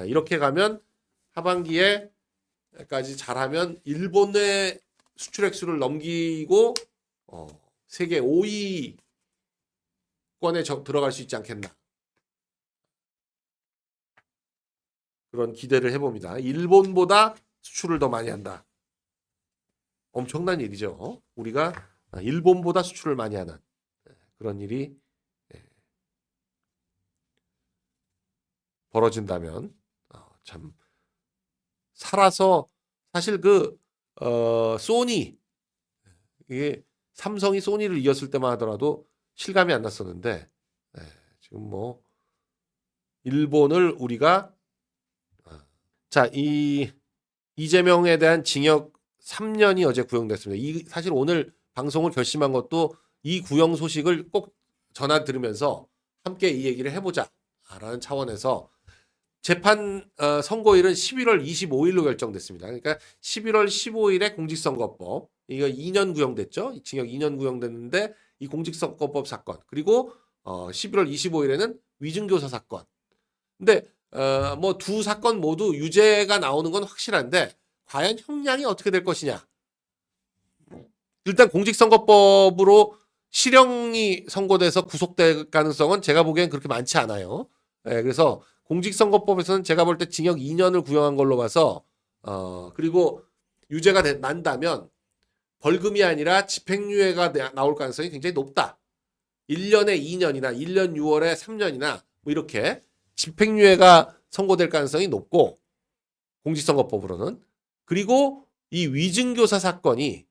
이렇게 가면 하반기에까지 잘하면 일본의 수출 액수를 넘기고 세계 5위권에 들어갈 수 있지 않겠나. 그런 기대를 해봅니다. 일본보다 수출을 더 많이 한다. 엄청난 일이죠. 우리가 일본보다 수출을 많이 하는 그런 일이 벌어진다면 참 살아서 사실 소니 이게 삼성이 소니를 이겼을 때만 하더라도 실감이 안 났었는데 지금 뭐 일본을 우리가 자, 이재명에 대한 징역 3년이 어제 구형됐습니다. 사실 오늘 방송을 결심한 것도 이 구형 소식을 꼭 전화 들으면서 함께 이 얘기를 해보자라는 차원에서 재판 선고일은 11월 25일로 결정됐습니다. 그러니까 11월 15일에 공직선거법 이거 2년 구형됐죠. 징역 2년 구형됐는데 이 공직선거법 사건 그리고 11월 25일에는 위증교사 사건. 근데 뭐 두 사건 모두 유죄가 나오는 건 확실한데 과연 형량이 어떻게 될 것이냐. 일단 공직선거법으로 실형이 선고돼서 구속될 가능성은 제가 보기엔 그렇게 많지 않아요. 그래서 공직선거법에서는 제가 볼 때 징역 2년을 구형한 걸로 봐서 그리고 유죄가 난다면 벌금이 아니라 집행유예가 나올 가능성이 굉장히 높다. 1년에 2년이나 1년 6월에 3년이나 뭐 이렇게 집행유예가 선고될 가능성이 높고 공직선거법으로는 그리고 이 위증교사 사건이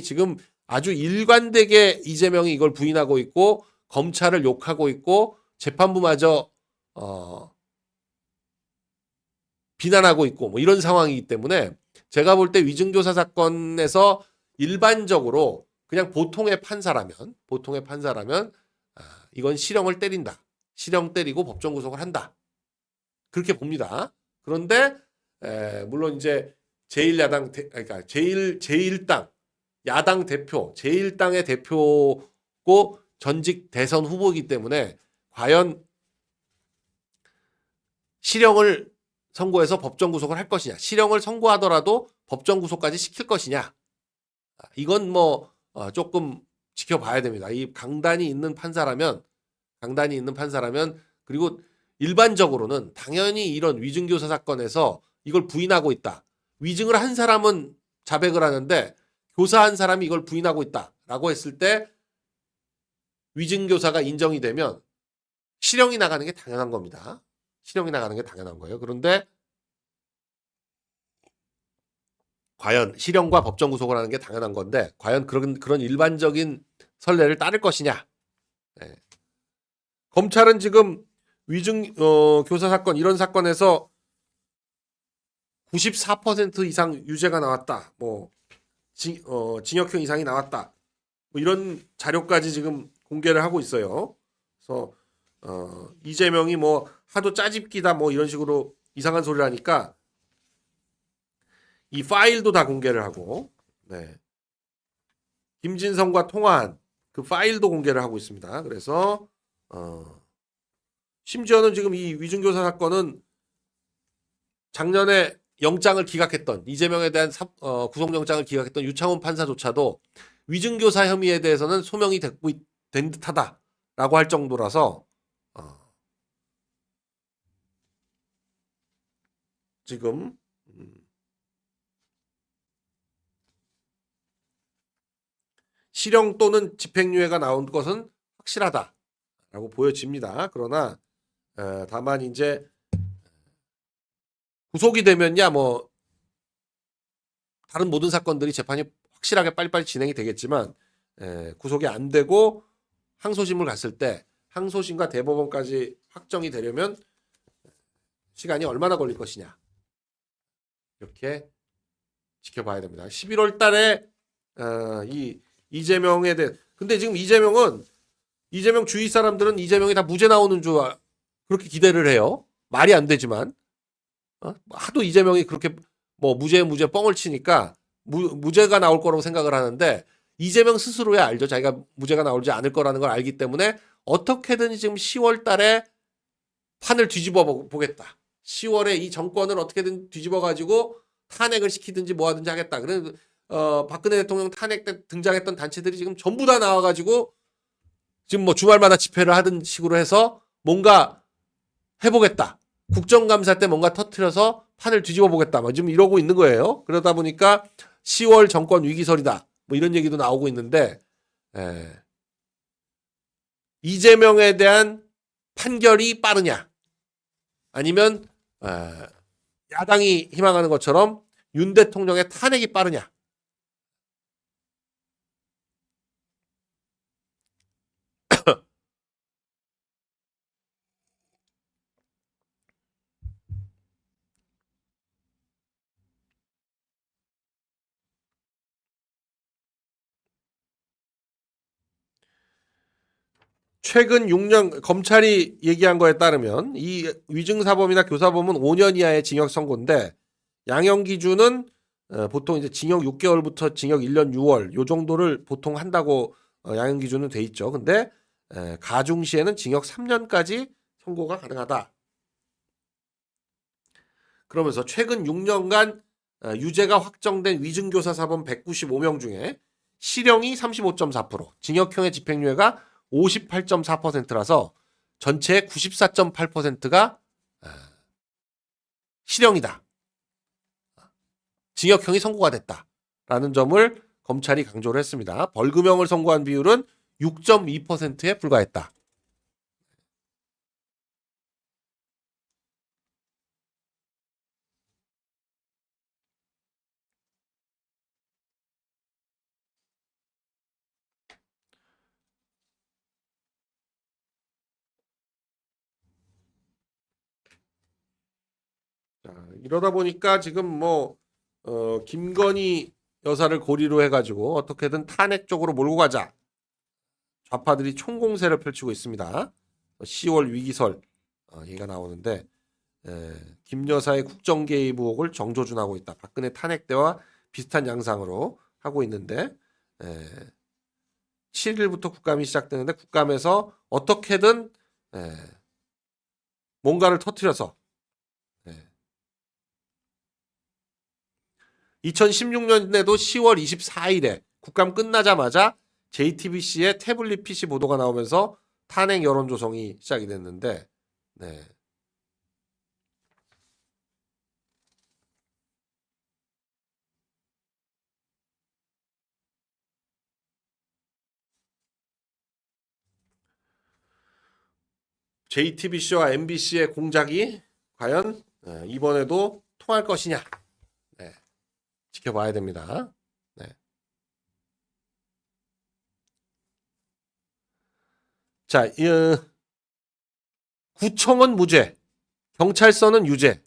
지금 아주 일관되게 이재명이 이걸 부인하고 있고 검찰을 욕하고 있고 재판부마저 비난하고 있고 뭐 이런 상황이기 때문에 제가 볼 때 위증교사 사건에서 일반적으로 그냥 보통의 판사라면 이건 실형을 때린다. 실형 때리고 법정 구속을 한다. 그렇게 봅니다. 그런데 물론 이제 그러니까 제1당 야당 대표, 제1당의 대표고 전직 대선 후보이기 때문에 과연 실형을 선고해서 법정 구속을 할 것이냐, 실형을 선고하더라도 법정 구속까지 시킬 것이냐, 이건 뭐 조금 지켜봐야 됩니다. 이 강단이 있는 판사라면 그리고 일반적으로는 당연히 이런 위증교사 사건에서 이걸 부인하고 있다. 위증을 한 사람은 자백을 하는데 교사한 사람이 이걸 부인하고 있다라고 했을 때 위증교사가 인정이 되면 실형이 나가는 게 당연한 겁니다. 실형이 나가는 게 당연한 거예요. 그런데 과연 실형과 법정 구속을 하는 게 당연한 건데 과연 그런 일반적인 선례를 따를 것이냐. 네. 검찰은 지금 위증 교사 사건 이런 사건에서 94% 이상 유죄가 나왔다. 뭐 징역형 이상이 나왔다. 뭐 이런 자료까지 지금 공개를 하고 있어요. 그래서 이재명이 뭐 하도 짜집기다 뭐 이런 식으로 이상한 소리를 하니까 이 파일도 다 공개를 하고 김진성과 통화한 그 파일도 공개를 하고 있습니다. 그래서 심지어는 지금 이 위증교사 사건은 작년에 영장을 기각했던 이재명에 대한 구속영장을 기각했던 유창훈 판사조차도 위증교사 혐의에 대해서는 소명이 된 듯하다라고 할 정도라서 지금 실형 또는 집행유예가 나온 것은 확실하다라고 보여집니다. 그러나 다만 이제 구속이 되면야 뭐 다른 모든 사건들이 재판이 확실하게 빨리빨리 진행이 되겠지만 구속이 안 되고 항소심을 갔을 때 항소심과 대법원까지 확정이 되려면 시간이 얼마나 걸릴 것이냐 이렇게 지켜봐야 됩니다. 11월 달에 이 이재명에 대해 근데 지금 이재명 주위 사람들은 이재명이 다 무죄 나오는 줄 그렇게 기대를 해요. 말이 안 되지만 하도 이재명이 그렇게 뭐 무죄 뻥을 치니까 무죄가 나올 거라고 생각을 하는데 이재명 스스로야 알죠. 자기가 무죄가 나오지 않을 거라는 걸 알기 때문에 어떻게든 지금 10월 달에 판을 뒤집어 보겠다. 10월에 이 정권을 어떻게든 뒤집어 가지고 탄핵을 시키든지 뭐 하든지 하겠다. 그래서 박근혜 대통령 탄핵 때 등장했던 단체들이 지금 전부 다 나와 가지고 지금 뭐 주말마다 집회를 하던 식으로 해서 뭔가 해보겠다. 국정감사 때 뭔가 터트려서 판을 뒤집어 보겠다. 뭐 지금 이러고 있는 거예요. 그러다 보니까 10월 정권 위기설이다. 뭐 이런 얘기도 나오고 있는데 이재명에 대한 판결이 빠르냐 아니면 야당이 희망하는 것처럼 윤 대통령의 탄핵이 빠르냐. 최근 6년 검찰이 얘기한 거에 따르면 이 위증사범이나 교사범은 5년 이하의 징역 선고인데 양형 기준은 보통 이제 징역 6개월부터 징역 1년 6월 요 정도를 보통 한다고 양형 기준은 돼 있죠. 근데 가중 시에는 징역 3년까지 선고가 가능하다. 그러면서 최근 6년간 유죄가 확정된 위증교사 사범 195명 중에 실형이 35.4%, 징역형의 집행유예가 58.4%라서 전체의 94.8%가 실형이다. 징역형이 선고가 됐다라는 점을 검찰이 강조를 했습니다. 벌금형을 선고한 비율은 6.2%에 불과했다. 자, 이러다 보니까 지금 뭐 김건희 여사를 고리로 해가지고 어떻게든 탄핵 쪽으로 몰고 가자. 좌파들이 총공세를 펼치고 있습니다. 10월 위기설 얘기가 나오는데 김 여사의 국정 개입 의혹을 정조준하고 있다. 박근혜 탄핵 때와 비슷한 양상으로 하고 있는데 7일부터 국감이 시작되는데 국감에서 어떻게든 뭔가를 터뜨려서 2016년에도 10월 24일에 국감 끝나자마자 JTBC의 태블릿 PC 보도가 나오면서 탄핵 여론 조성이 시작이 됐는데 JTBC와 MBC의 공작이 과연 이번에도 통할 것이냐 지켜봐야 됩니다. 자, 구청은 무죄, 경찰서는 유죄.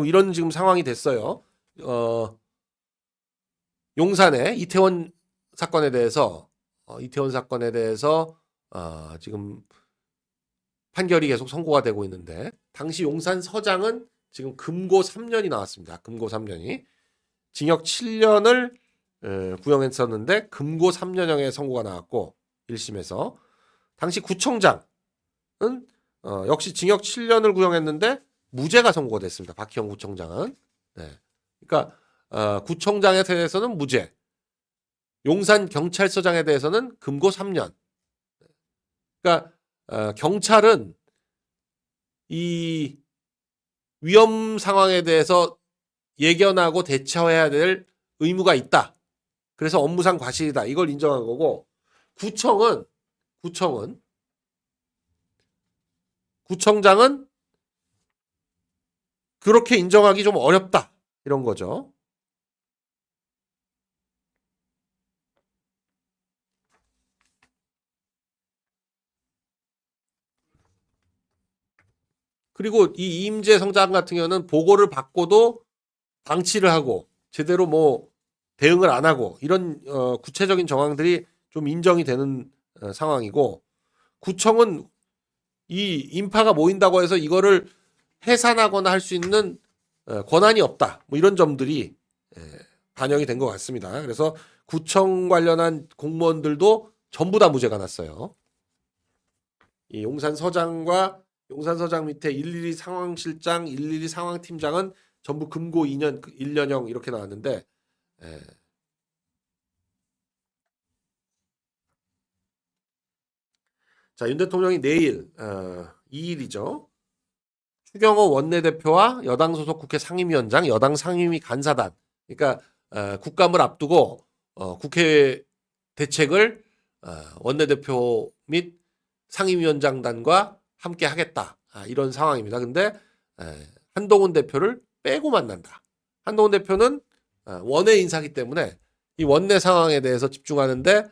이런 지금 상황이 됐어요. 용산의 이태원 사건에 대해서 지금 판결이 계속 선고가 되고 있는데 당시 용산 서장은 지금 금고 3년이 나왔습니다. 금고 3년이 징역 7년을 구형했었는데 금고 3년형의 선고가 나왔고 1심에서 당시 구청장은 역시 징역 7년을 구형했는데 무죄가 선고가 됐습니다. 박희영 구청장은. 그러니까 구청장에 대해서는 무죄, 용산 경찰서장에 대해서는 금고 3년. 그러니까 경찰은 이 위험 상황에 대해서 예견하고 대처해야 될 의무가 있다. 그래서 업무상 과실이다. 이걸 인정한 거고 구청장은 그렇게 인정하기 좀 어렵다. 이런 거죠. 그리고 이 이임재 성장 같은 경우는 보고를 받고도 방치를 하고 제대로 뭐 대응을 안 하고 이런 구체적인 정황들이 좀 인정이 되는 상황이고, 구청은 이 인파가 모인다고 해서 이거를 해산하거나 할 수 있는 권한이 없다. 뭐 이런 점들이 반영이 된 것 같습니다. 그래서 구청 관련한 공무원들도 전부 다 무죄가 났어요. 이 용산서장과 용산서장 밑에 112 상황실장, 112 상황팀장은 전부 금고 2년, 1년형 이렇게 나왔는데, 자, 윤 대통령이 내일 2일이죠. 추경호 원내대표와 여당 소속 국회 상임위원장, 여당 상임위 간사단, 그러니까 국감을 앞두고 국회 대책을 원내대표 및 상임위원장단과 함께 하겠다. 이런 상황입니다. 근데 한동훈 대표를 빼고 만난다. 한동훈 대표는 원내 인사기 때문에 이 원내 상황에 대해서 집중하는데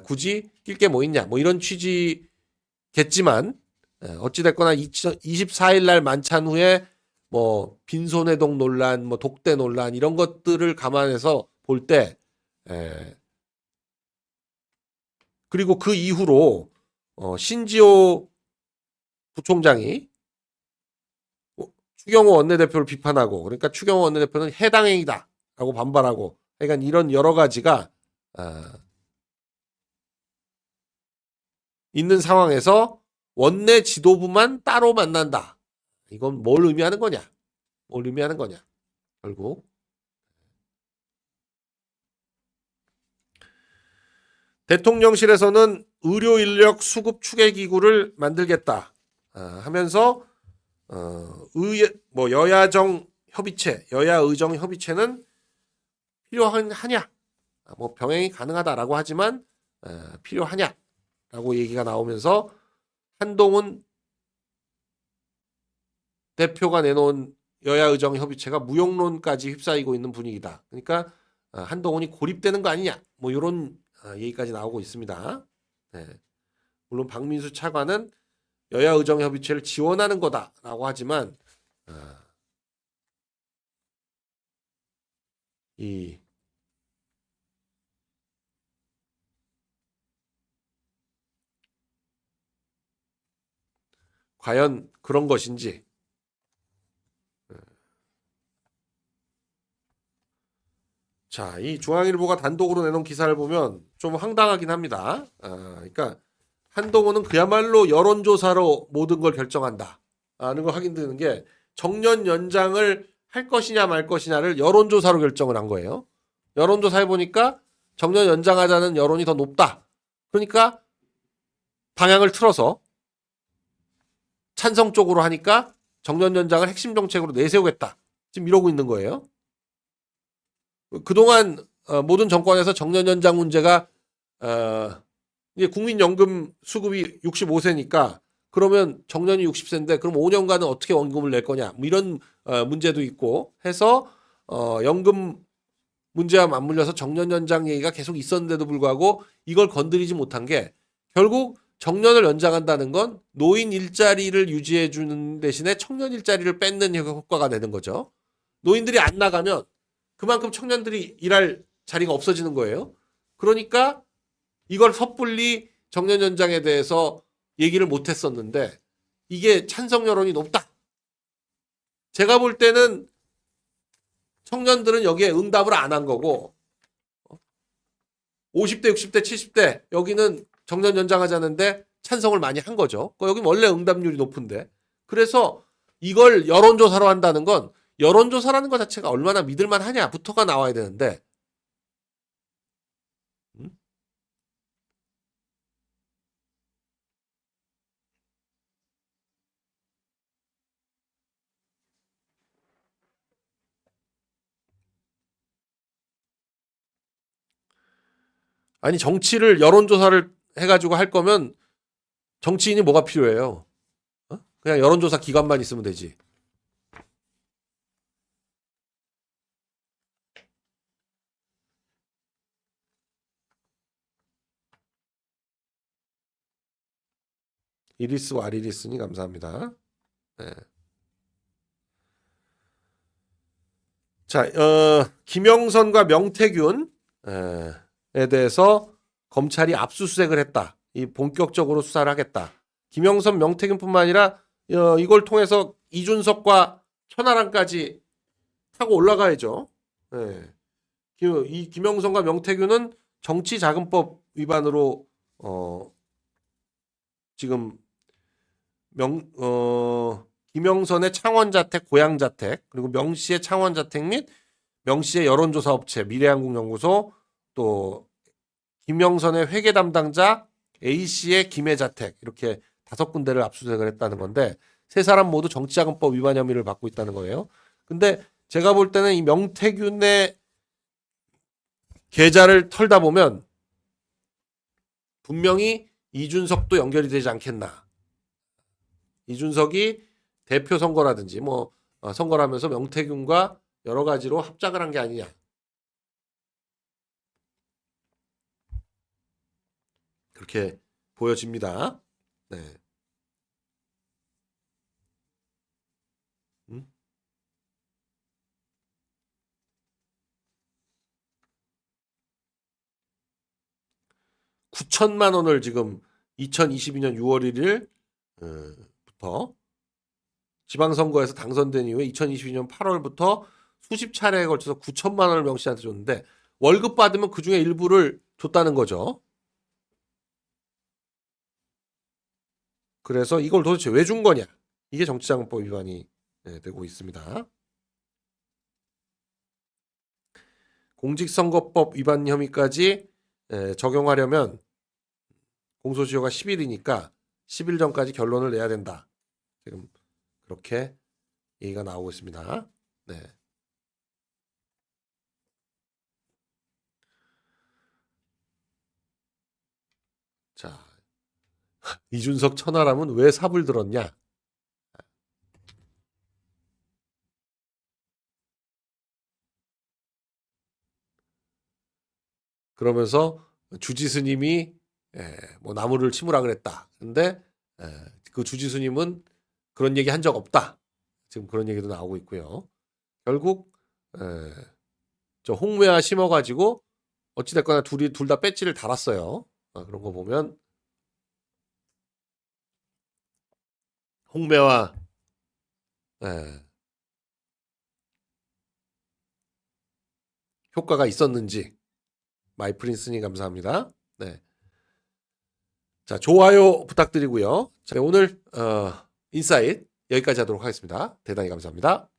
굳이 낄 게 뭐 있냐. 뭐 이런 취지겠지만, 어찌됐거나 24일 날 만찬 후에 뭐 빈손해동 논란, 뭐 독대 논란 이런 것들을 감안해서 볼 때, 그리고 그 이후로 신지호 부총장이 추경호 원내대표를 비판하고, 그러니까 추경호 원내대표는 해당 행위다라고 반발하고, 그러니까 이런 여러 가지가 있는 상황에서 원내 지도부만 따로 만난다. 이건 뭘 의미하는 거냐? 뭘 의미하는 거냐? 결국 대통령실에서는 의료 인력 수급 추계 기구를 만들겠다 하면서 여야정 협의체, 여야 의정 협의체는 필요하냐? 뭐 병행이 가능하다라고 하지만 필요하냐라고 얘기가 나오면서 한동훈 대표가 내놓은 여야 의정 협의체가 무용론까지 휩싸이고 있는 분위기다. 그러니까 한동훈이 고립되는 거 아니냐? 뭐 이런 얘기까지 나오고 있습니다. 네. 물론 박민수 차관은 여야 의정 협의체를 지원하는 거다라고 하지만 이 과연 그런 것인지. 자, 이 중앙일보가 단독으로 내놓은 기사를 보면 좀 황당하긴 합니다. 그러니까 한동훈은 그야말로 여론조사로 모든 걸 결정한다 하는 거 확인되는 게, 정년 연장을 할 것이냐 말 것이냐를 여론조사로 결정을 한 거예요. 여론조사 해보니까 정년 연장하자는 여론이 더 높다. 그러니까 방향을 틀어서 찬성 쪽으로 하니까 정년 연장을 핵심 정책으로 내세우겠다. 지금 이러고 있는 거예요. 그동안 모든 정권에서 정년 연장 문제가 이제 국민연금 수급이 65세니까 그러면 정년이 60세인데 그럼 5년간은 어떻게 원금을 낼 거냐, 뭐 이런 문제도 있고 해서 연금 문제와 맞물려서 정년 연장 얘기가 계속 있었는데도 불구하고 이걸 건드리지 못한 게, 결국 정년을 연장한다는 건 노인 일자리를 유지해 주는 대신에 청년 일자리를 뺏는 효과가 되는 거죠. 노인들이 안 나가면 그만큼 청년들이 일할 자리가 없어지는 거예요. 그러니까 이걸 섣불리 정년 연장에 대해서 얘기를 못 했었는데 이게 찬성 여론이 높다. 제가 볼 때는 청년들은 여기에 응답을 안 한 거고, 50대, 60대, 70대 여기는 정년 연장하자는데 찬성을 많이 한 거죠. 여기 원래 응답률이 높은데. 그래서 이걸 여론조사로 한다는 건, 여론조사라는 것 자체가 얼마나 믿을만 하냐부터가 나와야 되는데, 아니 정치를 여론조사를 해가지고 할 거면 정치인이 뭐가 필요해요? 그냥 여론조사 기관만 있으면 되지. 이리스 와리리스니 감사합니다. 네. 자, 김영선과 명태균에 대해서 검찰이 압수수색을 했다. 이 본격적으로 수사를 하겠다. 김영선, 명태균뿐만 아니라 이걸 통해서 이준석과 천하람까지 타고 올라가야죠. 예. 이 김영선과 명태균은 정치자금법 위반으로 지금 김영선의 창원자택, 고향자택, 그리고 명씨의 창원자택 및 명씨의 여론조사업체 미래한국연구소, 또 김영선의 회계 담당자 A씨의 김해자택, 이렇게 5군데를 압수수색을 했다는 건데 세 사람 모두 정치자금법 위반 혐의를 받고 있다는 거예요. 근데 제가 볼 때는 이 명태균의 계좌를 털다 보면 분명히 이준석도 연결이 되지 않겠나. 이준석이 대표 선거라든지 뭐 선거를 하면서 명태균과 여러 가지로 합작을 한 게 아니냐. 그렇게 보여집니다. 네. 9천만 원을 지금 2022년 6월 1일 부터 지방선거에서 당선된 이후에 2022년 8월부터 수십 차례에 걸쳐서 9천만 원을 명 씨한테 줬는데 월급 받으면 그중에 일부를 줬다는 거죠. 그래서 이걸 도대체 왜 준 거냐. 이게 정치자금법 위반이 되고 있습니다. 공직선거법 위반 혐의까지 적용하려면 공소시효가 10일이니까 10일 전까지 결론을 내야 된다. 지금 그렇게 얘기가 나오고 있습니다. 네. 자, 이준석 천하람은 왜 삽을 들었냐? 그러면서 주지스님이 뭐 나무를 치무라 그랬다. 근데 그 주지스님은 그런 얘기 한 적 없다. 지금 그런 얘기도 나오고 있고요. 결국 저 홍매화 심어가지고 어찌됐거나 둘 다 배지를 달았어요. 그런 거 보면 홍매화 효과가 있었는지 마이프린스님 감사합니다. 네. 자, 좋아요 부탁드리고요. 자, 오늘 인사이트 여기까지 하도록 하겠습니다. 대단히 감사합니다.